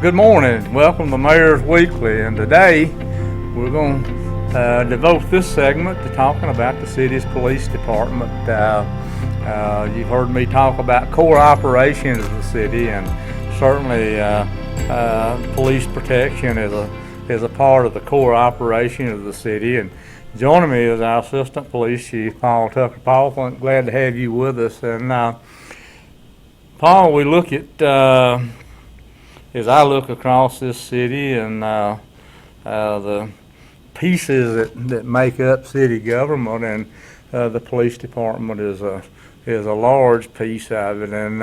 Good morning. Welcome to Mayor's Weekly, and today we're going to devote this segment to talking about the city's police department. You've heard me talk about core operations of the city, and certainly police protection is a part of the core operation of the city. And joining me is our Assistant Police Chief, Paul Tucker. Paul, glad to have you with us. And Paul, we look at as I look across this city and the pieces that make up city government, and the police department is a large piece of it, and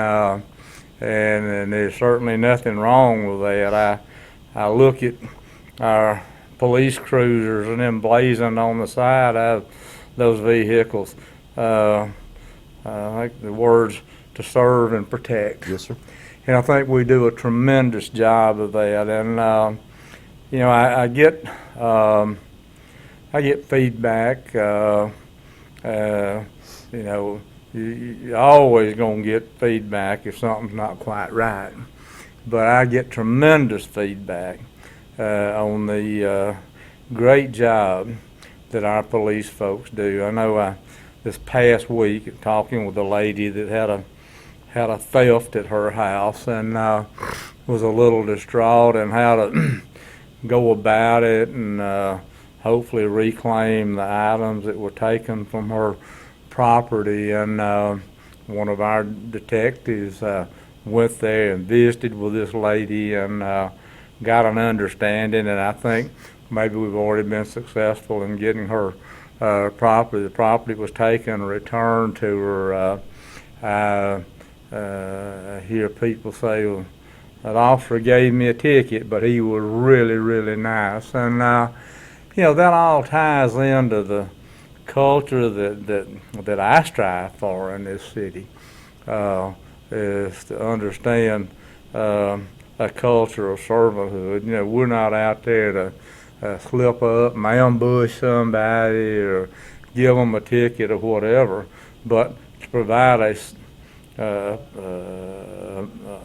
there's certainly nothing wrong with that. I look at our police cruisers and them blazoned on the side of those vehicles. I think the words "to serve and protect." Yes, sir. And I think we do a tremendous job of that. And I get feedback. You're always gonna get feedback if something's not quite right. But I get tremendous feedback on the great job that our police folks do. I know this past week, talking with a lady that had a theft at her house, and was a little distraught in how to go about it and hopefully reclaim the items that were taken from her property. And one of our detectives went there and visited with this lady and got an understanding, and I think maybe we've already been successful in getting her property. The property was taken and returned to her. I hear people say, well, that officer gave me a ticket, but he was really, really nice. And, that all ties into the culture that I strive for in this city, is to understand a culture of servanthood. We're not out there to slip up and ambush somebody or give them a ticket or whatever, but to provide a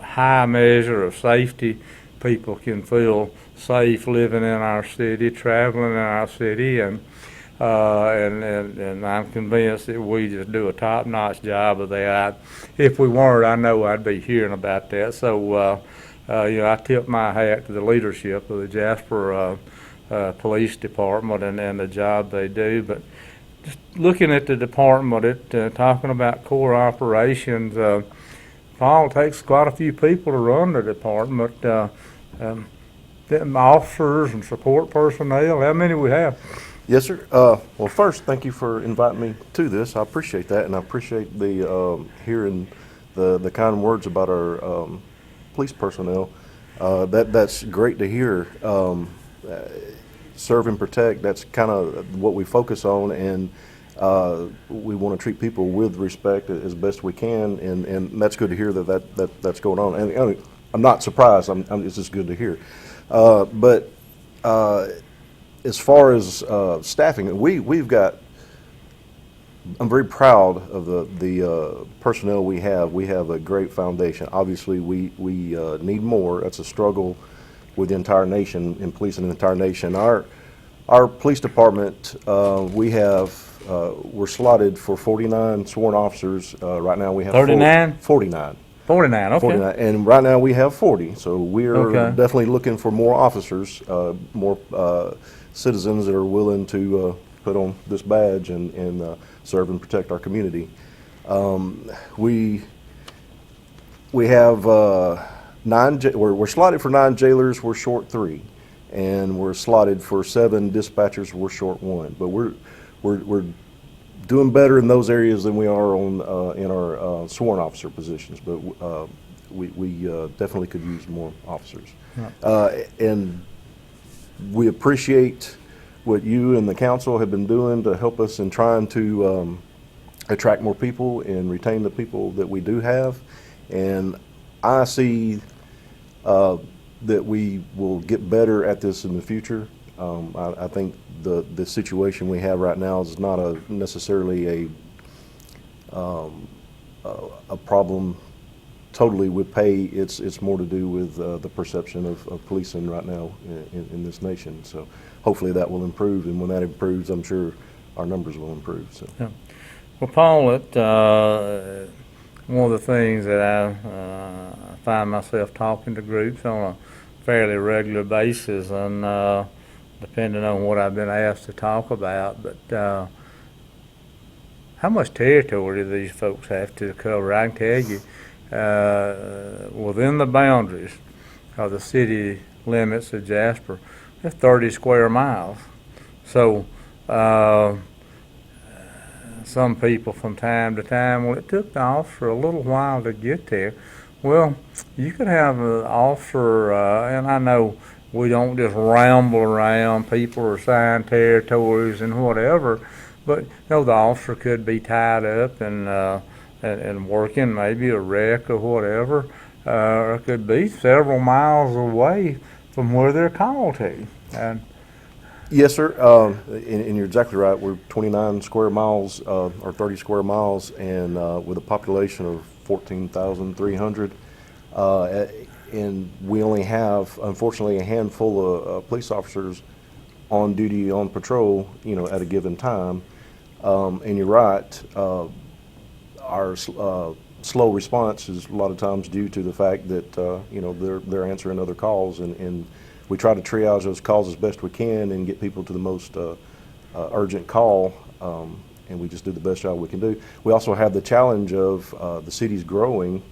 high measure of safety. People can feel safe living in our city, traveling in our city, and I'm convinced that we just do a top-notch job of that. If we weren't, I know I'd be hearing about that. So, I tip my hat to the leadership of the Jasper Police Department and the job they do. But just looking at the department, talking about core operations, Paul, takes quite a few people to run the department. Officers and support personnel, how many we have? Yes, sir. Well, first, thank you for inviting me to this. I appreciate that, and I appreciate the hearing the kind words about our police personnel. That's great to hear. Serve and protect, that's kind of what we focus on, and we want to treat people with respect as best we can, and that's good to hear that's going on. And I'm not surprised, it's just good to hear. But as far as staffing, we've got, I'm very proud of the personnel we have. We have a great foundation. Obviously, we need more. That's a struggle with the entire nation, in policing the entire nation. Our police department, we're slotted for 49 sworn officers. Right now we have 39? 49. 49, okay. 49, and right now we have 40. So we're definitely looking for more officers, more citizens that are willing to put on this badge and serve and protect our community. We have we're slotted for 9 jailers. We're short 3, and we're slotted for 7 dispatchers. We're short 1. But we're doing better in those areas than we are in our sworn officer positions. But we definitely could use more officers. Yeah. And we appreciate what you and the council have been doing to help us in trying to attract more people and retain the people that we do have. And I see that we will get better at this in the future. I think the situation we have right now is not necessarily a problem totally with pay. It's more to do with the perception of policing right now in this nation. So hopefully that will improve, and when that improves, I'm sure our numbers will improve. So. Yeah. Well, Paul, one of the things that I find myself talking to groups on a fairly regular basis, and depending on what I've been asked to talk about, but how much territory do these folks have to cover? I can tell you, within the boundaries of the city limits of Jasper, there's 30 square miles. So some people from time to time, well, it took the officer a little while to get there. Well, you could have an officer, and I know we don't just ramble around, people are assigned territories and whatever, but the officer could be tied up and working maybe a wreck or whatever, or it could be several miles away from where they're called to. And yes, sir. And you're exactly right. We're 29 square miles or 30 square miles, and with a population of 14,300. And we only have, unfortunately, a handful of police officers on duty, on patrol, at a given time. And you're right. Our slow response is a lot of times due to the fact that they're answering other calls, and we try to triage those calls as best we can and get people to the most urgent call, and we just do the best job we can do. We also have the challenge of the city's growing.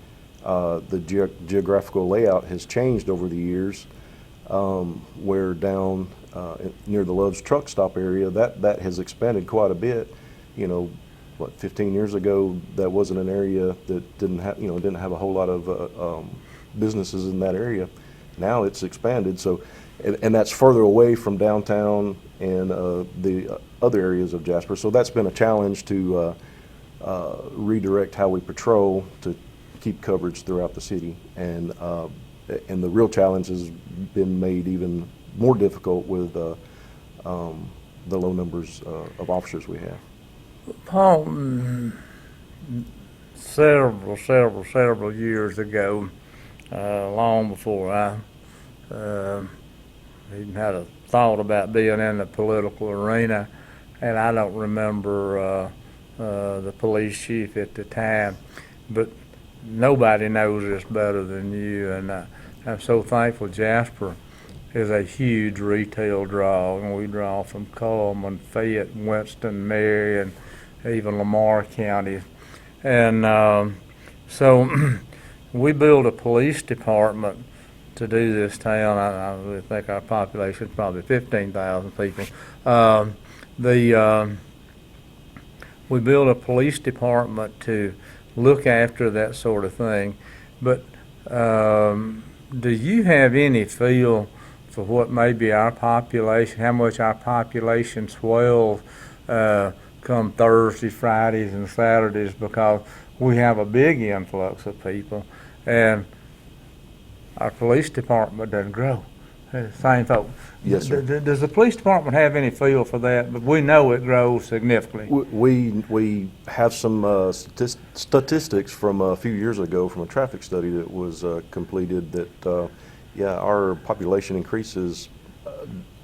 The geographical layout has changed over the years, where down near the Love's truck stop area, that has expanded quite a bit. 15 years ago, that wasn't an area that didn't have a whole lot of businesses in that area. Now it's expanded, so, and that's further away from downtown and the other areas of Jasper. So that's been a challenge to redirect how we patrol to keep coverage throughout the city, and the real challenge has been made even more difficult with the low numbers of officers we have. Paul, several years ago, long before I even had a thought about being in the political arena, and I don't remember the police chief at the time, but nobody knows this better than you, and I'm so thankful. Jasper is a huge retail draw, and we draw from Coleman, Fayette, Winston, Marion, even Lamar counties. And so we built a police department to do this town. I really think our population is probably 15,000 people. We built a police department to look after that sort of thing. But do you have any feel for what maybe our population, how much our population swells come Thursday, Fridays, and Saturdays, because we have a big influx of people, and our police department doesn't grow. Same folks. Yes, sir. Does the police department have any feel for that? But we know it grows significantly. We have some statistics from a few years ago from a traffic study that was completed that, our population increases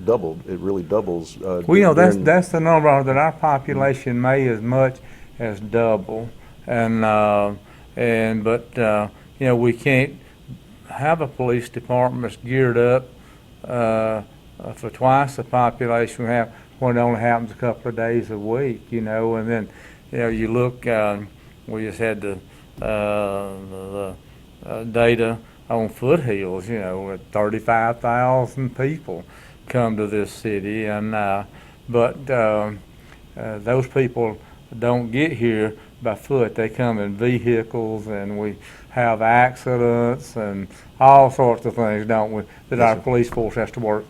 doubled. It really doubles. That's the number that our population may as much as double, but we can't have a police department that's geared up for twice the population we have when it only happens a couple of days a week, and then you look. We just had the data on Foothills. 35,000 people come to this city, and but those people don't get here by foot. They come in vehicles, and we have accidents and all sorts of things, don't we, that our police force has to work.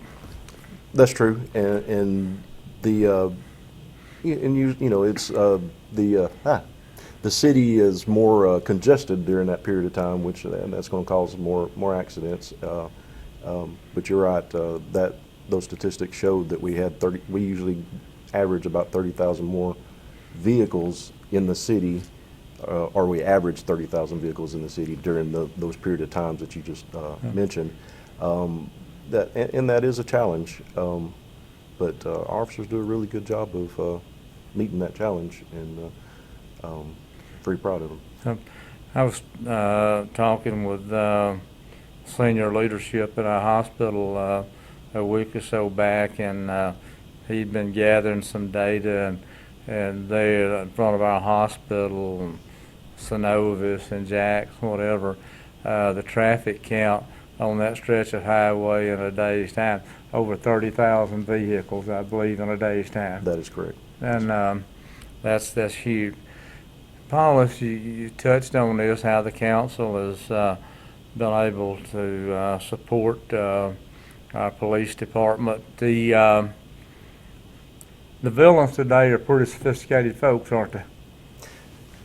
That's true, and it's the city is more congested during that period of time, and that's going to cause more accidents. But you're right, that those statistics showed that we usually average about 30,000 more vehicles in the city or we average 30,000 vehicles in the city during those period of times that you just mentioned. That is a challenge, but our officers do a really good job of meeting that challenge, and very proud of them. I was talking with senior leadership at our hospital a week or so back, and he'd been gathering some data, and there in front of our hospital, Synovus and Jacks, whatever, the traffic count on that stretch of highway in a day's time, over 30,000 vehicles, I believe, in a day's time. That is correct. And that's huge. Paulus, you touched on this, how the council has been able to support our police department. The villains today are pretty sophisticated folks, aren't they?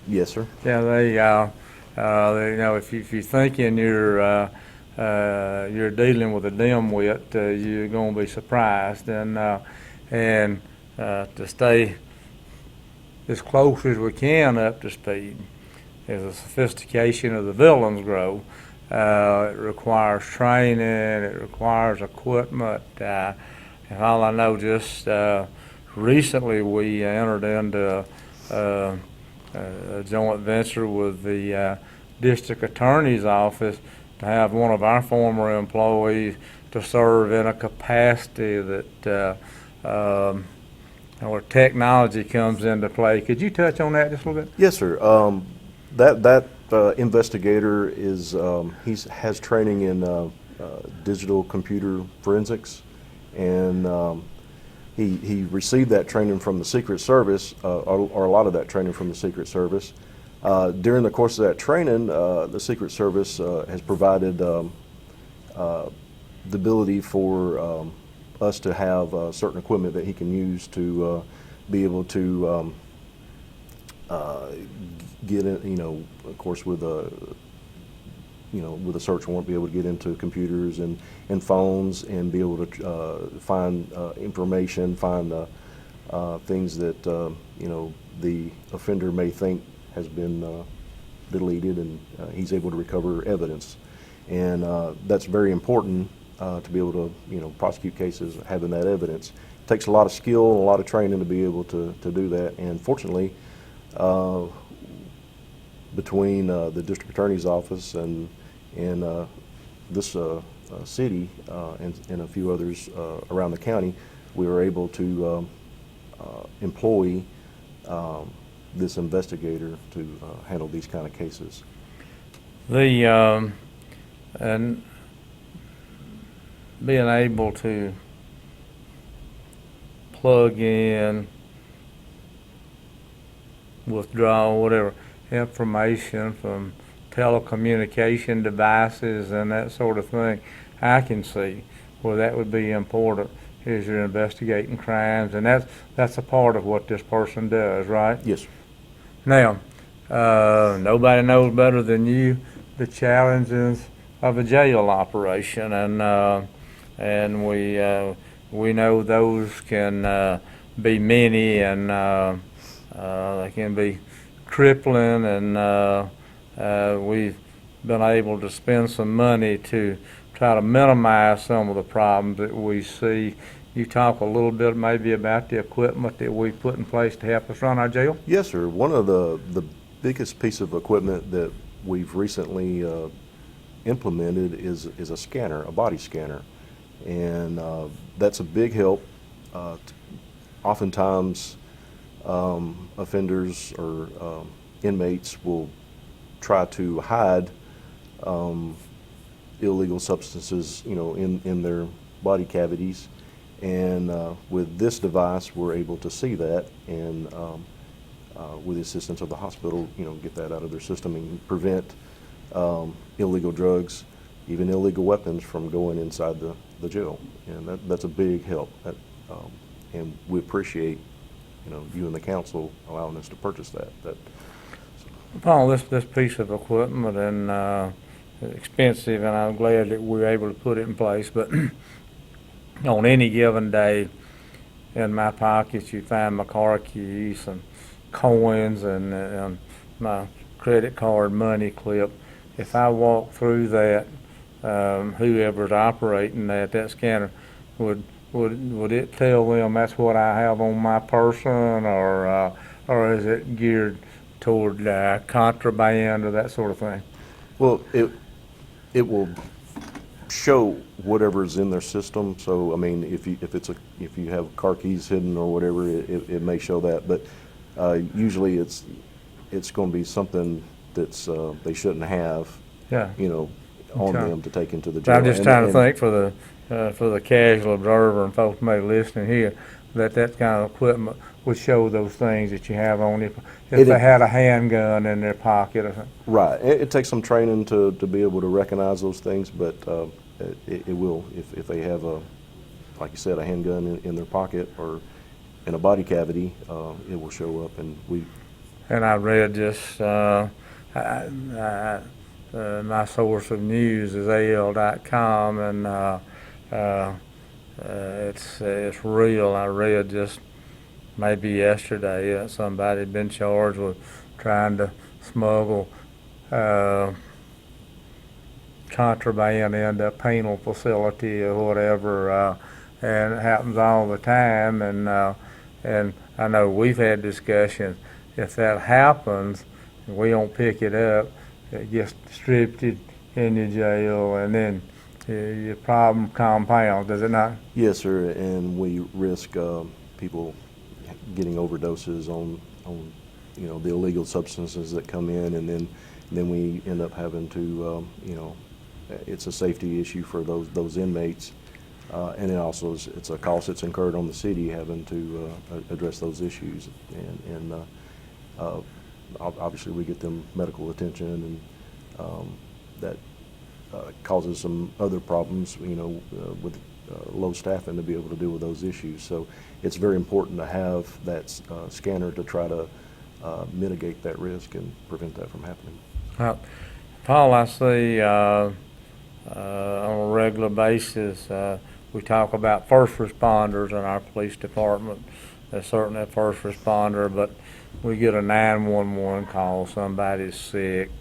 Yes, sir. Yeah, they you know, if you're thinking you're dealing with a dimwit, you're going to be surprised, and to stay as close as we can up to speed as the sophistication of the villains grow. It requires training, it requires equipment, and all I know, just recently we entered into a joint venture with the district attorney's office to have one of our former employees to serve in a capacity that where technology comes into play. Could you touch on that just a little bit? Yes, sir. That investigator is has training in digital computer forensics, and he received that training from the Secret Service, or a lot of that training from the Secret Service. During the course of that training, the Secret Service has provided the ability for us to have certain equipment that he can use to be able to get in, of course, with a with a search warrant, be able to get into computers and phones and be able to find information, find things that the offender may think has been deleted, and he's able to recover evidence, and that's very important to be able to prosecute cases having that evidence. It takes a lot of skill and a lot of training to be able to do that, and fortunately, between the district attorney's office and this city and a few others around the county, we were able to employ this investigator to handle these kind of cases. And being able to plug in, withdraw, whatever, information from telecommunication devices and that sort of thing, I can see where that would be important as you're investigating crimes, and that's a part of what this person does, right? Yes. Now, nobody knows better than you the challenges of a jail operation, and we know those can be many, and they can be crippling, and we've been able to spend some money to try to minimize some of the problems that we see. You talk a little bit maybe about the equipment that we put in place to help us run our jail? Yes, sir. One of the biggest piece of equipment that we've recently implemented is a scanner, a body scanner, and that's a big help. Oftentimes, offenders or inmates will try to hide illegal substances, in their body cavities, and with this device, we're able to see that, and with the assistance of the hospital, get that out of their system and prevent illegal drugs, even illegal weapons, from going inside the jail, and that's a big help. And we appreciate, you and the council allowing us to purchase that. Paul, this piece of equipment and expensive, and I'm glad that we were able to put it in place. But on any given day, in my pockets, you find my car keys and coins and my credit card money clip. If I walk through that, whoever's operating that scanner, would it tell them that's what I have on my person, or is it geared toward contraband or that sort of thing? Well, it will show whatever's in their system. So I mean, if you have car keys hidden or whatever, it may show that. But usually it's going to be something that's they shouldn't have. Yeah. On Okay. them to take into the jail. I'm just trying to think for the casual observer and folks maybe listening here, that kind of equipment would show those things that you have on you. If they had a handgun in their pocket or something. Right. It takes some training to be able to recognize those things, but it will if they have like you said, a handgun in their pocket or in a body cavity, it will show up. And I read just my source of news is AL.com, and it's real. I read just maybe yesterday that somebody had been charged with trying to smuggle contraband into a penal facility or whatever, and it happens all the time. And I know we've had discussions. If that happens, and we don't pick it up, it gets distributed in your jail, and then your problem compounds, does it not? Yes, sir. And we risk people getting overdoses on the illegal substances that come in, and then we end up having to it's a safety issue for those inmates, and it also it's a cost that's incurred on the city having to address those issues, and obviously we get them medical attention, and that causes some other problems, with low staffing to be able to deal with those issues. So it's very important to have that scanner to try to mitigate that risk and prevent that from happening. Paul, I see on a regular basis we talk about first responders in our police department. There's certainly a first responder, but we get a 911 call, somebody's sick,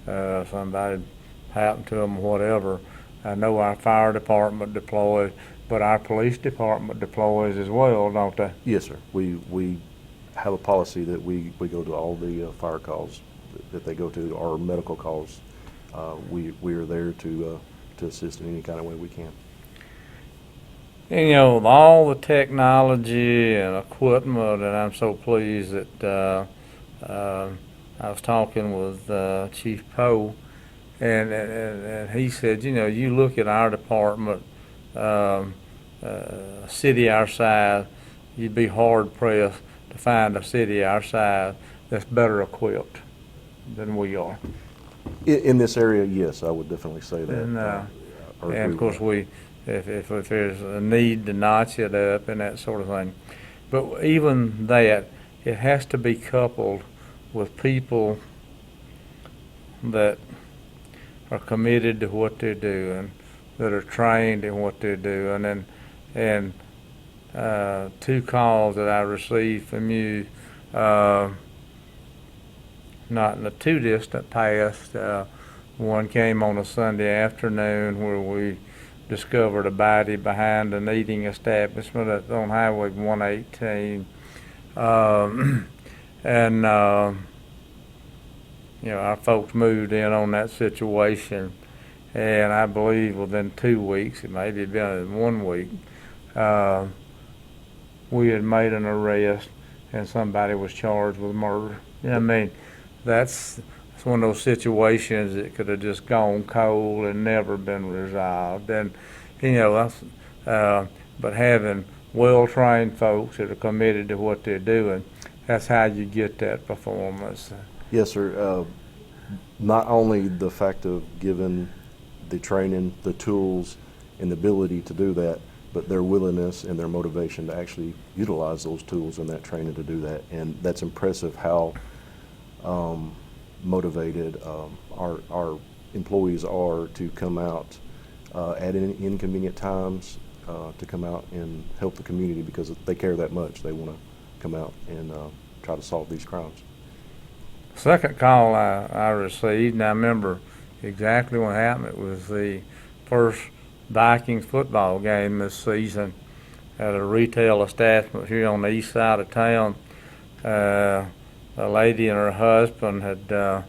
somebody happened to them, whatever. I know our fire department deploys, but our police department deploys as well, don't they? Yes, sir. We have a policy that we go to all the fire calls that they go to, or medical calls. We are there to assist in any kind of way we can. And with all the technology and equipment, and I'm so pleased that I was talking with Chief Poe, and he said, you look at our department, city our size, you'd be hard pressed to find a city our size that's better equipped than we are. In this area, yes, I would definitely say that. And of course, if there's a need to notch it up and that sort of thing, but even that, it has to be coupled with people that are committed to what they're doing, that are trained in what they're doing, and two calls that I received from you, not in the too distant past. One came on a Sunday afternoon where we discovered a body behind an eating establishment on Highway 118, and our folks moved in on that situation, and I believe within 2 weeks, it may have been in 1 week, we had made an arrest and somebody was charged with murder. I mean, that's one of those situations that could have just gone cold and never been resolved. And but having well-trained folks that are committed to what they're doing, that's how you get that performance. Yes, sir. Not only the fact of giving the training, the tools, and the ability to do that, but their willingness and their motivation to actually utilize those tools and that training to do that. And that's impressive how motivated our employees are to come out at inconvenient times to come out and help the community because they care that much. They want to come out and try to solve these crimes. Second call I received, and I remember exactly what happened. It was the first Vikings football game this season at a retail establishment here on the east side of town. A lady and her husband had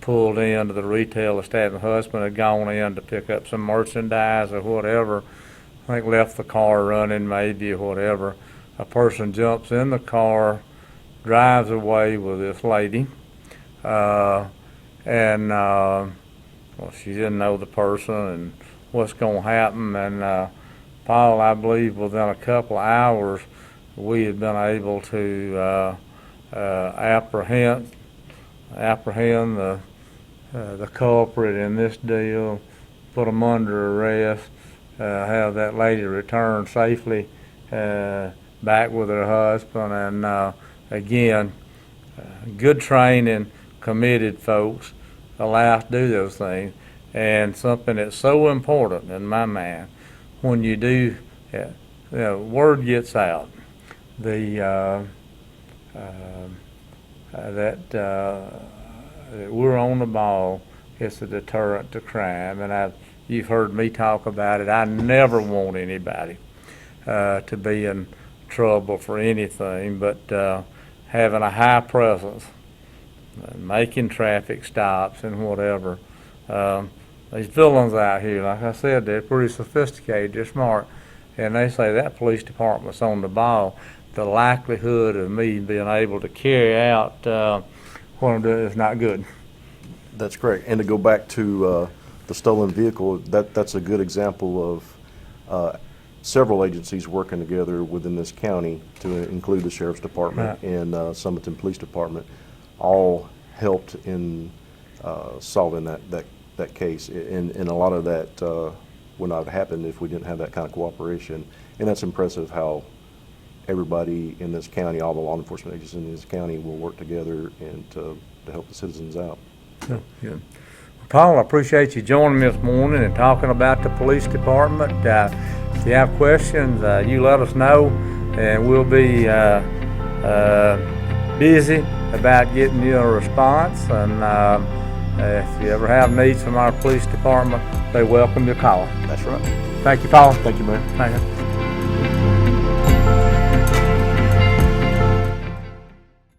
pulled into the retail establishment. Her husband had gone in to pick up some merchandise or whatever. I think left the car running maybe or whatever. A person jumps in the car, drives away with this lady. Well, she didn't know the person and what's going to happen. And Paul, I believe within a couple of hours, we had been able to apprehend the culprit in this deal, put them under arrest, have that lady return safely back with her husband, and again, good training, committed folks allowed to do those things. And something that's so important in my mind, when you do, word gets out, that we're on the ball. It's a deterrent to crime, and you've heard me talk about it. I never want anybody to be in trouble for anything, but having a high presence, making traffic stops and whatever. These villains out here, like I said, they're pretty sophisticated, they're smart, and they say that police department's on the ball. The likelihood of me being able to carry out what I'm doing is not good. That's correct. And to go back to the stolen vehicle, that's a good example of several agencies working together within this county, to include the Sheriff's Department and Summerton Police Department, all helped in solving that case. And a lot of that would not have happened if we didn't have that kind of cooperation. And that's impressive how everybody in this county, all the law enforcement agencies in this county, will work together and to help the citizens out. Yeah. Well, Paul, I appreciate you joining me this morning and talking about the police department. If you have questions, you let us know, and we'll be busy about getting you a response. And if you ever have needs from our police department, they welcome your call. That's right. Thank you, Paul. Thank you, Mayor. Thank you.